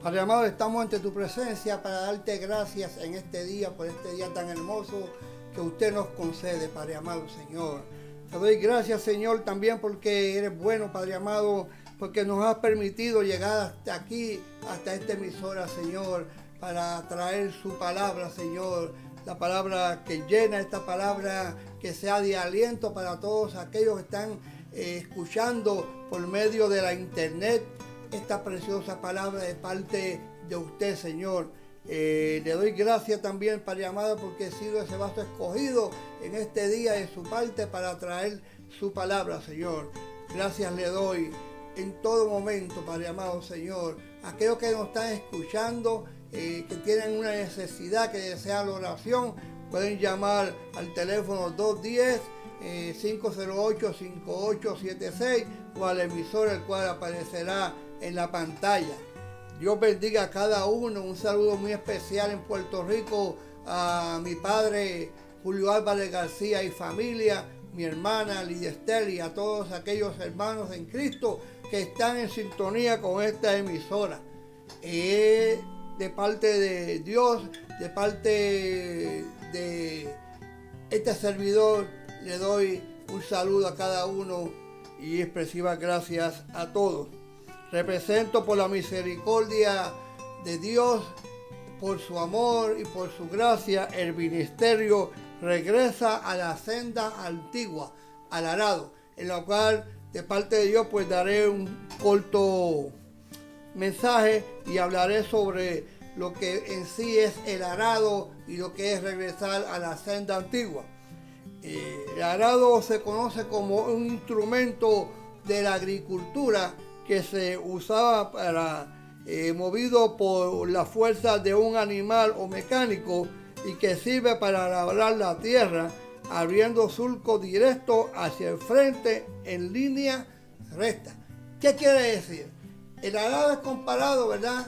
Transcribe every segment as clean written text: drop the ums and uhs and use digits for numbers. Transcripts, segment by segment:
Padre amado, estamos ante tu presencia para darte gracias en este día, por este día tan hermoso que usted nos concede, Padre amado, Señor. Te doy gracias, Señor, también porque eres bueno, Padre amado, porque nos has permitido llegar hasta aquí, hasta esta emisora, Señor, para traer su palabra, Señor. La palabra que llena, esta palabra que sea de aliento para todos aquellos que están escuchando por medio de la internet esta preciosa palabra de parte de usted, Señor. Le doy gracias también, Padre amado, porque he sido ese vaso escogido en este día de su parte para traer su palabra, Señor. Gracias le doy en todo momento, Padre amado, Señor. Aquellos que nos están escuchando, que tienen una necesidad, que desean la oración, pueden llamar al teléfono 210-508-5876 o al emisor, el cual aparecerá en la pantalla. Dios bendiga a cada uno. Un saludo muy especial en Puerto Rico a mi padre Julio Álvarez García y familia, mi hermana Lidia Estel y a todos aquellos hermanos en Cristo que están en sintonía con esta emisora. De parte de Dios, de parte de este servidor, le doy un saludo a cada uno y expresivas gracias a todos. Represento por la misericordia de Dios, por su amor y por su gracia, el ministerio regresa a la senda antigua, al arado, en la cual de parte de Dios pues daré un corto mensaje y hablaré sobre lo que en sí es el arado y lo que es regresar a la senda antigua. El arado se conoce como un instrumento de la agricultura que se usaba para movido por la fuerza de un animal o mecánico y que sirve para labrar la tierra, abriendo surco directo hacia el frente en línea recta. ¿Qué quiere decir? El arado es comparado, ¿verdad?,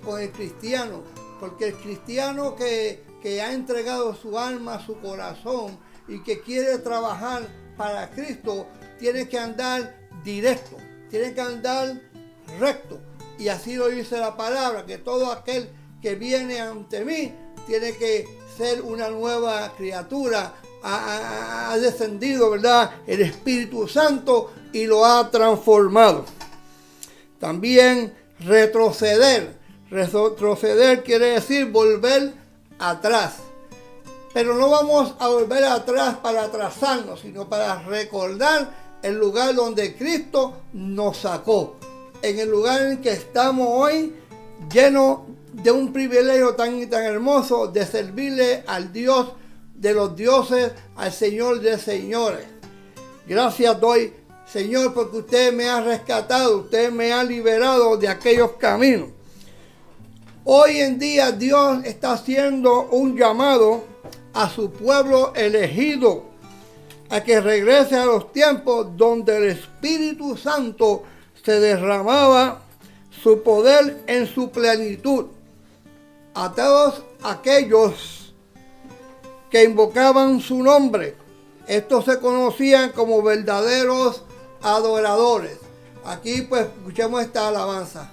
con el cristiano, porque el cristiano que ha entregado su alma, su corazón y que quiere trabajar para Cristo, tiene que andar directo, tiene que andar recto. Y así lo dice la palabra, que todo aquel que viene ante mí tiene que ser una nueva criatura. Ha descendido, ¿verdad?, el Espíritu Santo y lo ha transformado. También retroceder. Retroceder quiere decir volver atrás. Pero no vamos a volver atrás para atrasarnos, sino para recordar el lugar donde Cristo nos sacó. En el lugar en que estamos hoy, lleno de un privilegio tan hermoso de servirle al Dios de los dioses, al Señor de señores. Gracias doy, Señor, porque usted me ha rescatado, usted me ha liberado de aquellos caminos. Hoy en día Dios está haciendo un llamado a su pueblo elegido a que regrese a los tiempos donde el Espíritu Santo se derramaba su poder en su plenitud. A todos aquellos que invocaban su nombre, estos se conocían como verdaderos adoradores. Aquí pues escuchemos esta alabanza.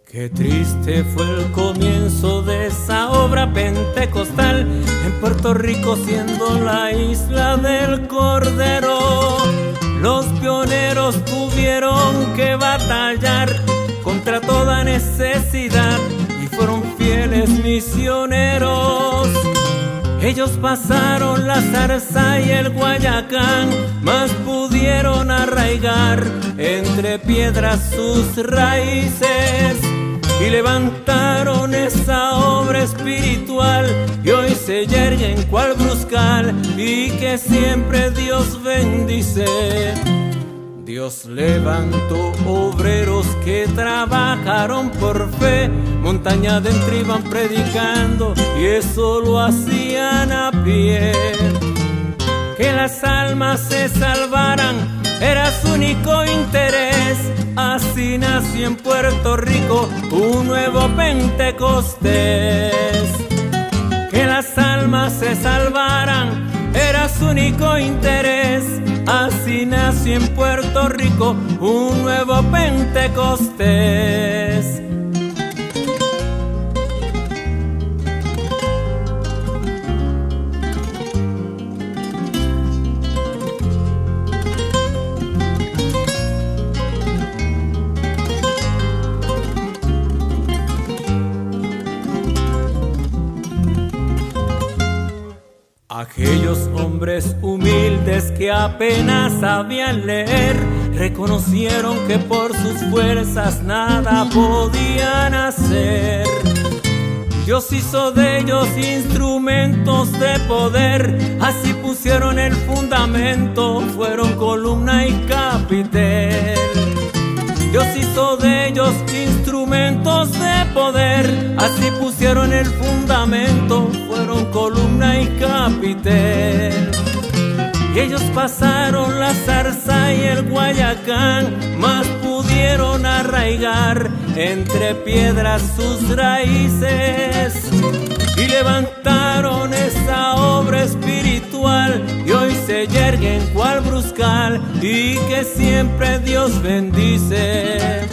Qué triste fue el comienzo de esa obra pentecostal en Puerto Rico, siendo la isla del Cordero. Los pioneros tuvieron que batallar contra toda necesidad y fueron fieles misioneros. Ellos pasaron la zarza y el Guayacán, mas pudieron arraigar entre piedras sus raíces y levantaron esa obra espiritual, y hoy se yerguen cual bruscal y que siempre Dios bendice. Dios levantó obreros que trabajaron por fe, montaña adentro iban predicando y eso lo hacían a pie. Que las almas se salvaran era su único interés, así nació en Puerto Rico un nuevo Pentecostés. Que las almas se salvaran era su único interés, así nació en Puerto Rico un nuevo Pentecostés. Aquellos hombres humildes que apenas sabían leer, reconocieron que por sus fuerzas nada podían hacer. Dios hizo de ellos instrumentos de poder, así pusieron el fundamento, fueron columna y capitel. Dios hizo de ellos instrumentos de poder, así pusieron el fundamento, fueron columna y capitel. Y ellos pasaron la zarza y el Guayacán, mas pudieron arraigar entre piedras sus raíces. Y levantaron esa obra espiritual y hoy se yerguen cual bruscal y que siempre Dios bendice.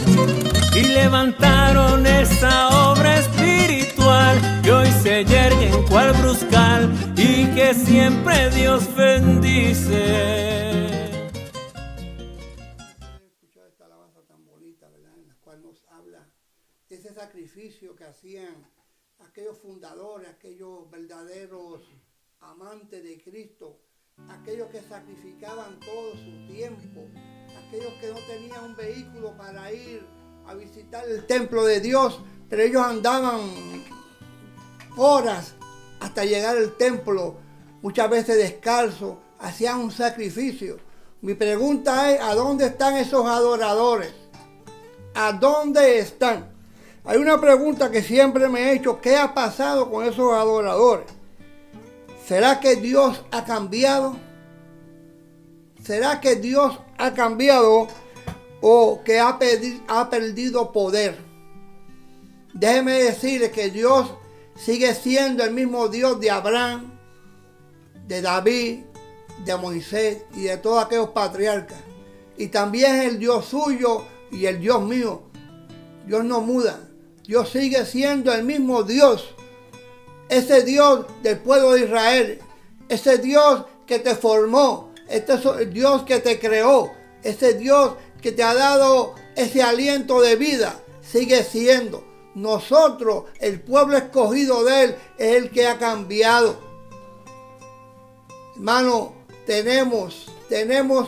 Y levantaron esa obra espiritual y hoy se yerguen cual bruscal y que siempre Dios bendice. Escuchar esta alabanza tan bonita, ¿verdad? En la cual nos habla de ese sacrificio que hacían aquellos fundadores, aquellos verdaderos amantes de Cristo, aquellos que sacrificaban todo su tiempo, aquellos que no tenían un vehículo para ir a visitar el templo de Dios, pero ellos andaban horas hasta llegar al templo, muchas veces descalzos, hacían un sacrificio. Mi pregunta es, ¿a dónde están esos adoradores? ¿A dónde están? Hay una pregunta que siempre me he hecho, ¿qué ha pasado con esos adoradores? ¿Será que Dios ha cambiado? ¿Será que Dios ha cambiado o que ha perdido poder? Déjeme decirle que Dios sigue siendo el mismo Dios de Abraham, de David, de Moisés y de todos aquellos patriarcas. Y también es el Dios suyo y el Dios mío. Dios no muda. Dios sigue siendo el mismo Dios. Ese Dios del pueblo de Israel. Ese Dios que te formó. Este es el Dios que te creó. Ese Dios que te ha dado ese aliento de vida. Sigue siendo. Nosotros, el pueblo escogido de Él, es el que ha cambiado. Hermano, tenemos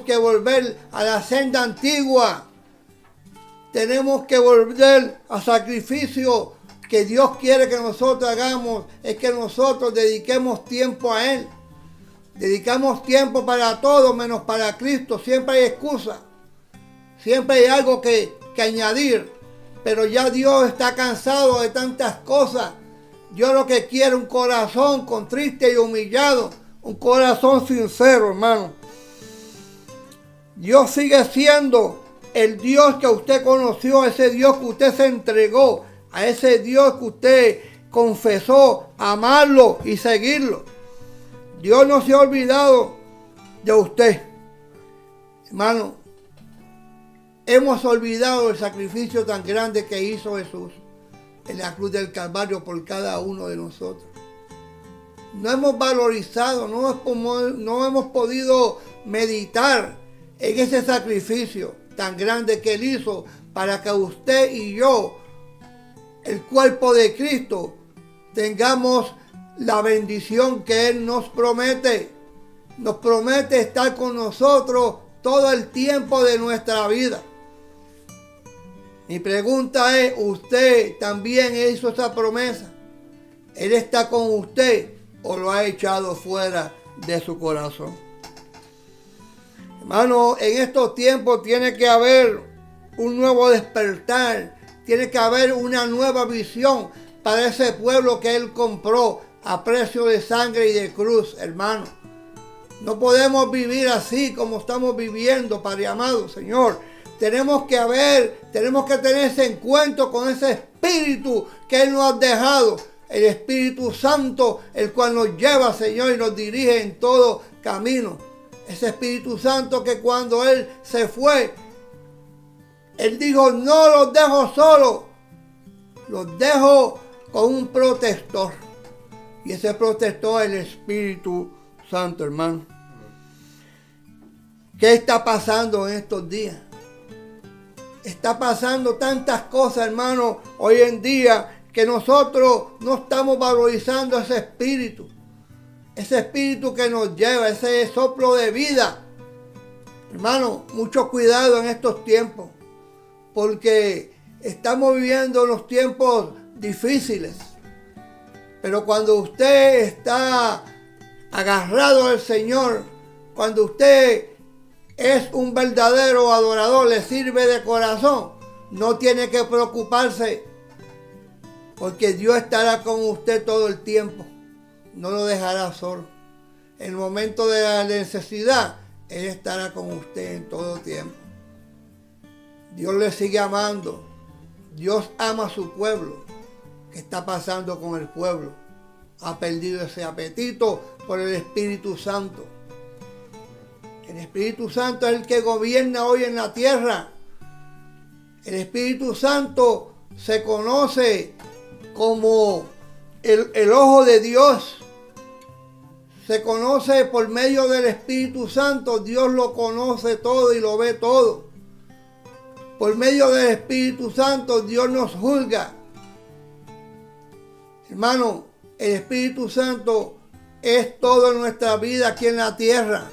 que volver a la senda antigua. Tenemos que volver al sacrificio que Dios quiere que nosotros hagamos. Es que nosotros dediquemos tiempo a Él. Dedicamos tiempo para todo menos para Cristo. Siempre hay excusa. Siempre hay algo que añadir. Pero ya Dios está cansado de tantas cosas. Dios lo que quiere es un corazón contriste y humillado. Un corazón sincero, hermano. Dios sigue siendo el Dios que usted conoció, ese Dios que usted se entregó, a ese Dios que usted confesó, amarlo y seguirlo. Dios no se ha olvidado de usted. Hermano, hemos olvidado el sacrificio tan grande que hizo Jesús en la cruz del Calvario por cada uno de nosotros. No hemos valorizado, no hemos podido meditar en ese sacrificio tan grande que Él hizo para que usted y yo, el cuerpo de Cristo, tengamos la bendición que Él nos promete. Nos promete estar con nosotros todo el tiempo de nuestra vida. Mi pregunta es, ¿usted también hizo esa promesa? ¿Él está con usted o lo ha echado fuera de su corazón? Hermano, en estos tiempos tiene que haber un nuevo despertar, tiene que haber una nueva visión para ese pueblo que Él compró a precio de sangre y de cruz, hermano. No podemos vivir así como estamos viviendo, Padre amado, Señor. Tenemos que tener ese encuentro con ese Espíritu que Él nos ha dejado, el Espíritu Santo, el cual nos lleva, Señor, y nos dirige en todo camino. Ese Espíritu Santo que cuando Él se fue, Él dijo, no los dejo solos, los dejo con un protector. Y ese protector es el Espíritu Santo, hermano. ¿Qué está pasando en estos días? Está pasando tantas cosas, hermano, hoy en día, que nosotros no estamos valorizando ese espíritu que nos lleva, ese soplo de vida. Hermano, mucho cuidado en estos tiempos, porque estamos viviendo unos tiempos difíciles. Pero cuando usted está agarrado al Señor, cuando usted es un verdadero adorador, le sirve de corazón, no tiene que preocuparse, porque Dios estará con usted todo el tiempo. No lo dejará solo. En el momento de la necesidad, Él estará con usted en todo tiempo. Dios le sigue amando. Dios ama a su pueblo. ¿Qué está pasando con el pueblo? Ha perdido ese apetito por el Espíritu Santo. El Espíritu Santo es el que gobierna hoy en la tierra. El Espíritu Santo se conoce como el ojo de Dios. Se conoce por medio del Espíritu Santo. Dios lo conoce todo y lo ve todo. Por medio del Espíritu Santo Dios nos juzga. Hermano, el Espíritu Santo es todo en nuestra vida aquí en la tierra.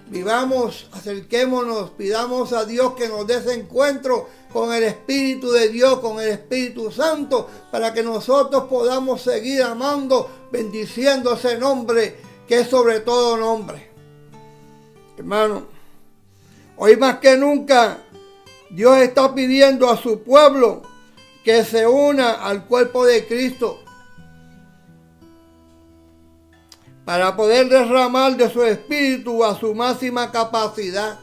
Vivamos, acerquémonos, pidamos a Dios que nos dé ese encuentro con el Espíritu de Dios, con el Espíritu Santo, para que nosotros podamos seguir amando, bendiciendo ese nombre que es sobre todo nombre. Hermano, hoy más que nunca, Dios está pidiendo a su pueblo que se una al cuerpo de Cristo para poder derramar de su espíritu a su máxima capacidad.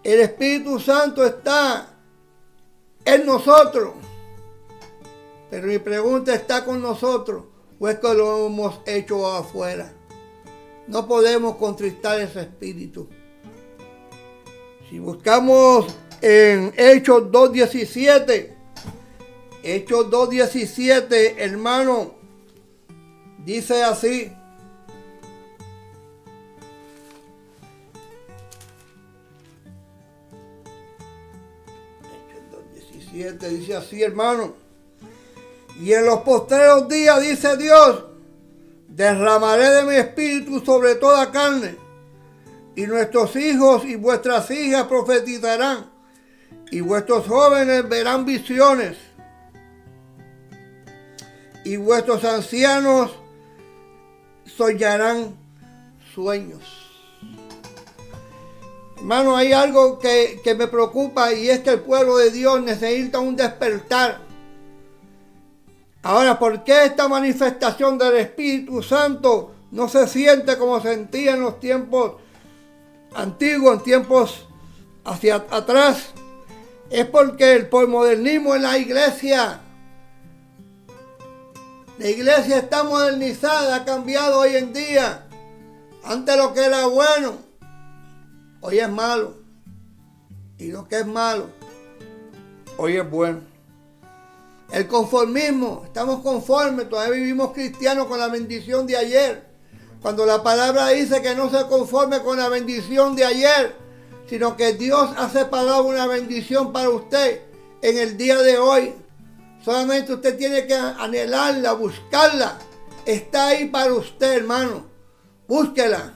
El Espíritu Santo está en nosotros, pero mi pregunta, ¿está con nosotros o es que lo hemos hecho afuera? No podemos contristar ese espíritu. Si buscamos en Hechos 2:17, Hechos 2:17, hermano, dice así. Hechos 2:17 dice así, hermano. Y en los postreros días, dice Dios, derramaré de mi espíritu sobre toda carne, y nuestros hijos y vuestras hijas profetizarán, y vuestros jóvenes verán visiones, y vuestros ancianos soñarán sueños. Hermano, hay algo que me preocupa, y es que el pueblo de Dios necesita un despertar. Ahora, ¿por qué esta manifestación del Espíritu Santo no se siente como sentía en los tiempos antiguos, en tiempos hacia atrás? Es porque el posmodernismo en la iglesia está modernizada, ha cambiado hoy en día. Antes lo que era bueno, hoy es malo. Y lo que es malo, hoy es bueno. El conformismo, estamos conformes, todavía vivimos cristianos con la bendición de ayer. Cuando la palabra dice que no se conforme con la bendición de ayer, sino que Dios ha separado una bendición para usted en el día de hoy. Solamente usted tiene que anhelarla, buscarla. Está ahí para usted, hermano. Búsquela.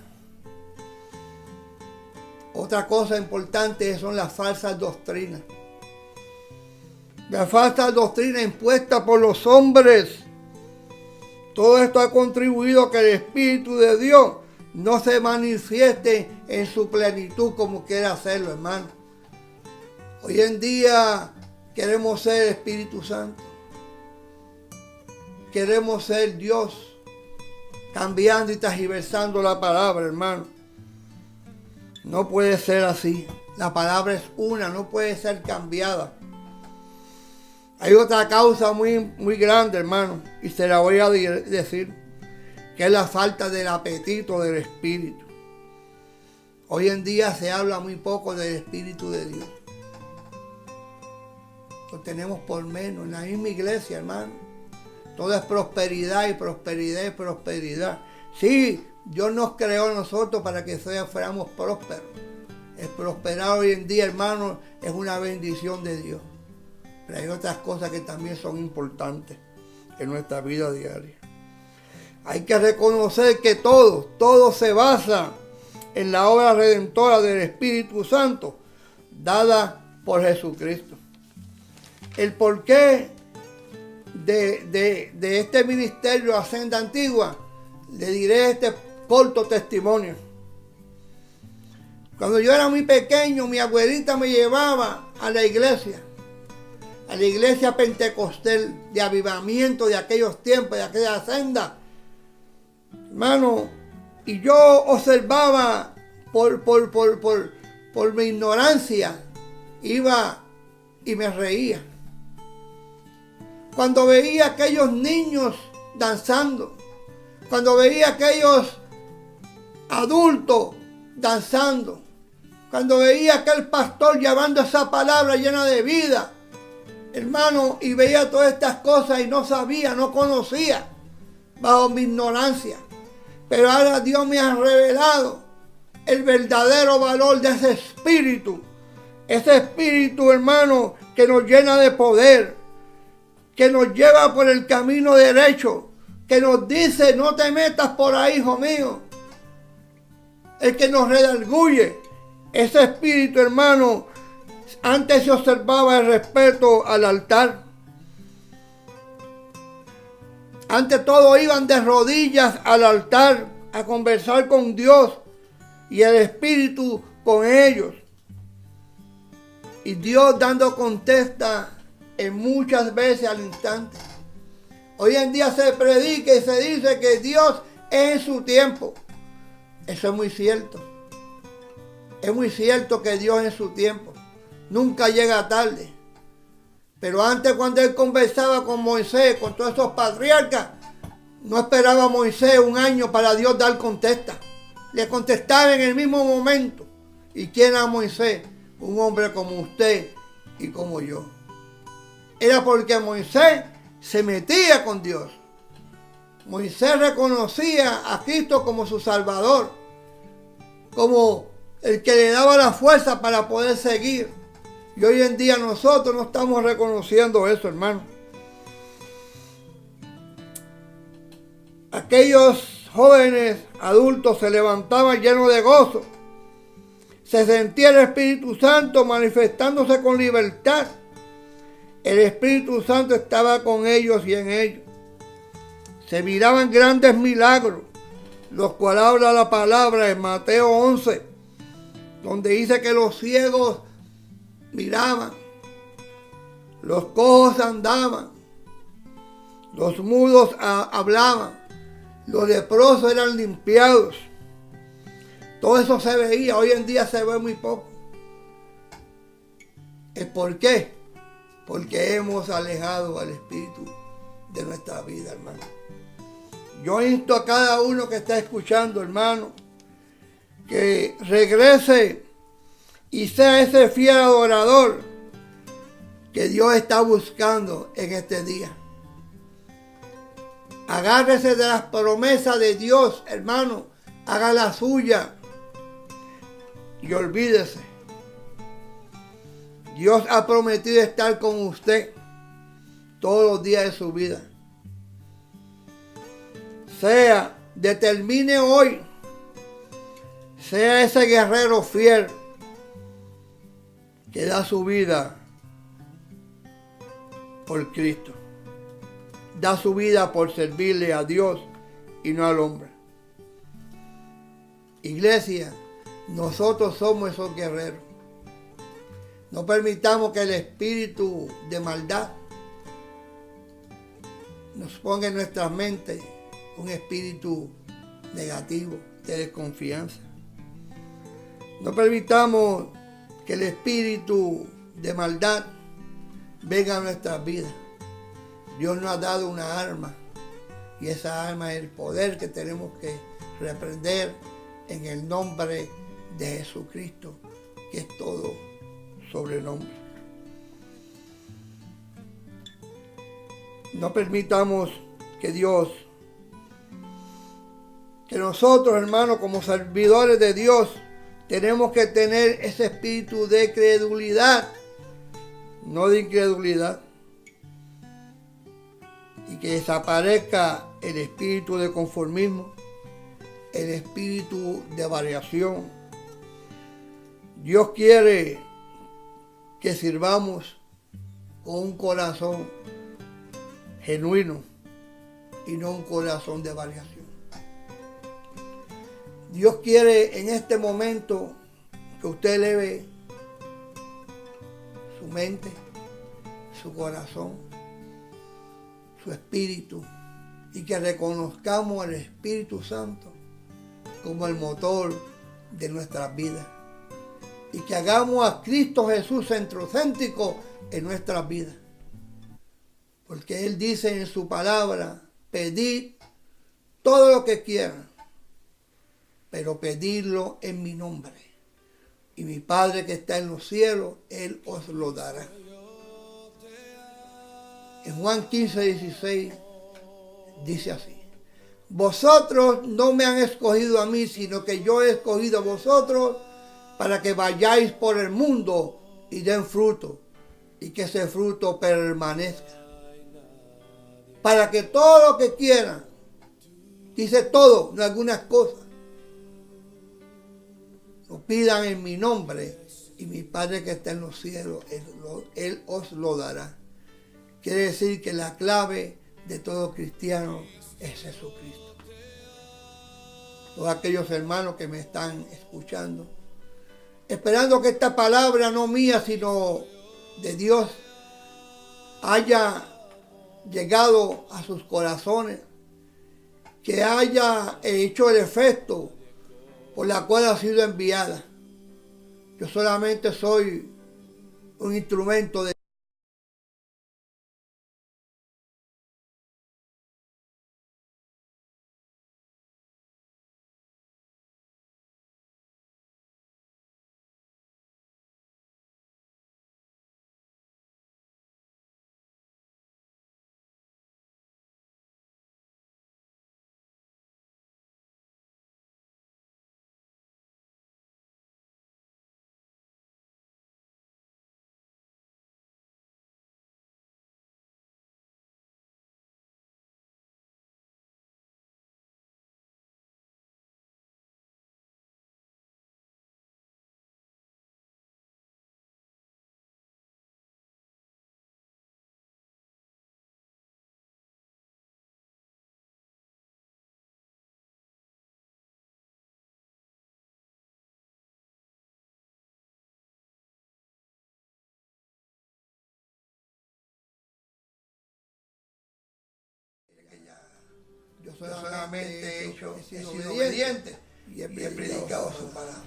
Otra cosa importante son las falsas doctrinas. La falsa doctrina impuesta por los hombres. Todo esto ha contribuido a que el Espíritu de Dios no se manifieste en su plenitud como quiere hacerlo, hermano. Hoy en día queremos ser el Espíritu Santo. Queremos ser Dios, cambiando y tergiversando la palabra, hermano. No puede ser así. La palabra es una, no puede ser cambiada. Hay otra causa muy grande, hermano, y se la voy a decir, que es la falta del apetito del Espíritu. Hoy en día se habla muy poco del Espíritu de Dios. Lo tenemos por menos en la misma iglesia, hermano. Todo es prosperidad y prosperidad y prosperidad. Sí, Dios nos creó a nosotros para que fuéramos prósperos. El prosperar hoy en día, hermano, es una bendición de Dios. Pero hay otras cosas que también son importantes en nuestra vida diaria. Hay que reconocer que todo se basa en la obra redentora del Espíritu Santo, dada por Jesucristo. El porqué de este ministerio Hacienda Antigua, le diré este corto testimonio. Cuando yo era muy pequeño, mi abuelita me llevaba a la iglesia pentecostal de avivamiento de aquellos tiempos, de aquella hacienda, hermano, y yo observaba por mi ignorancia, iba y me reía. Cuando veía a aquellos niños danzando, cuando veía a aquellos adultos danzando, cuando veía a aquel pastor llevando esa palabra llena de vida, hermano, y veía todas estas cosas y no sabía, no conocía, bajo mi ignorancia. Pero ahora Dios me ha revelado el verdadero valor de ese espíritu, hermano, que nos llena de poder, que nos lleva por el camino derecho, que nos dice, no te metas por ahí, hijo mío. El que nos redarguye, ese espíritu, hermano. Antes se observaba el respeto al altar. Antes todos iban de rodillas al altar a conversar con Dios y el Espíritu con ellos. Y Dios dando contesta en muchas veces al instante. Hoy en día se predica y se dice que Dios es en su tiempo. Eso es muy cierto. Es muy cierto que Dios en su tiempo nunca llega tarde. Pero antes, cuando él conversaba con Moisés, con todos esos patriarcas, no esperaba Moisés un año para Dios dar contesta. Le contestaba en el mismo momento. ¿Y quién era Moisés? Un hombre como usted y como yo. Era porque Moisés se metía con Dios. Moisés reconocía a Cristo como su Salvador, como el que le daba la fuerza para poder seguir. Y hoy en día nosotros no estamos reconociendo eso, hermano. Aquellos jóvenes adultos se levantaban llenos de gozo. Se sentía el Espíritu Santo manifestándose con libertad. El Espíritu Santo estaba con ellos y en ellos. Se miraban grandes milagros, los cuales habla la palabra en Mateo 11, donde dice que los ciegos miraban, los cojos andaban, los mudos hablaban, los leprosos eran limpiados. Todo eso se veía, hoy en día se ve muy poco. ¿Por qué? Porque hemos alejado al Espíritu de nuestra vida, hermano. Yo insto a cada uno que está escuchando, hermano, que regrese y sea ese fiel adorador que Dios está buscando en este día. Agárrese de las promesas de Dios, hermano. Haga la suya y olvídese. Dios ha prometido estar con usted todos los días de su vida. Determine hoy, sea ese guerrero fiel que da su vida por Cristo. Da su vida por servirle a Dios y no al hombre. Iglesia, nosotros somos esos guerreros. No permitamos que el espíritu de maldad nos ponga en nuestras mentes un espíritu negativo de desconfianza. No permitamos que el espíritu de maldad venga a nuestras vidas. Dios nos ha dado una arma, y esa arma es el poder que tenemos que reprender en el nombre de Jesucristo, que es todo sobrenombre. No permitamos que Dios, que nosotros, hermanos, como servidores de Dios, tenemos que tener ese espíritu de credulidad, no de incredulidad, y que desaparezca el espíritu de conformismo, el espíritu de variación. Dios quiere que sirvamos con un corazón genuino y no un corazón de variación. Dios quiere en este momento que usted eleve su mente, su corazón, su espíritu, y que reconozcamos al Espíritu Santo como el motor de nuestras vidas, y que hagamos a Cristo Jesús centrocéntrico en nuestras vidas, porque Él dice en su palabra: pedid todo lo que quieran, pero pedidlo en mi nombre, y mi Padre que está en los cielos, Él os lo dará. En Juan 15:16 dice así: vosotros no me han escogido a mí, sino que yo he escogido a vosotros para que vayáis por el mundo y den fruto, y que ese fruto permanezca. Para que todo lo que quieran, dice todo, no algunas cosas, lo pidan en mi nombre, y mi Padre que está en los cielos, Él os lo dará. Quiere decir que la clave de todo cristiano es Jesucristo. Todos aquellos hermanos que me están escuchando, esperando que esta palabra, no mía, sino de Dios, haya llegado a sus corazones, que haya hecho el efecto por la cual ha sido enviada. Yo solamente soy un instrumento de Yo solamente he sido obediente y he predicado su palabra.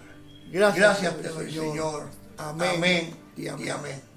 Gracias, Señor. Amén y amén.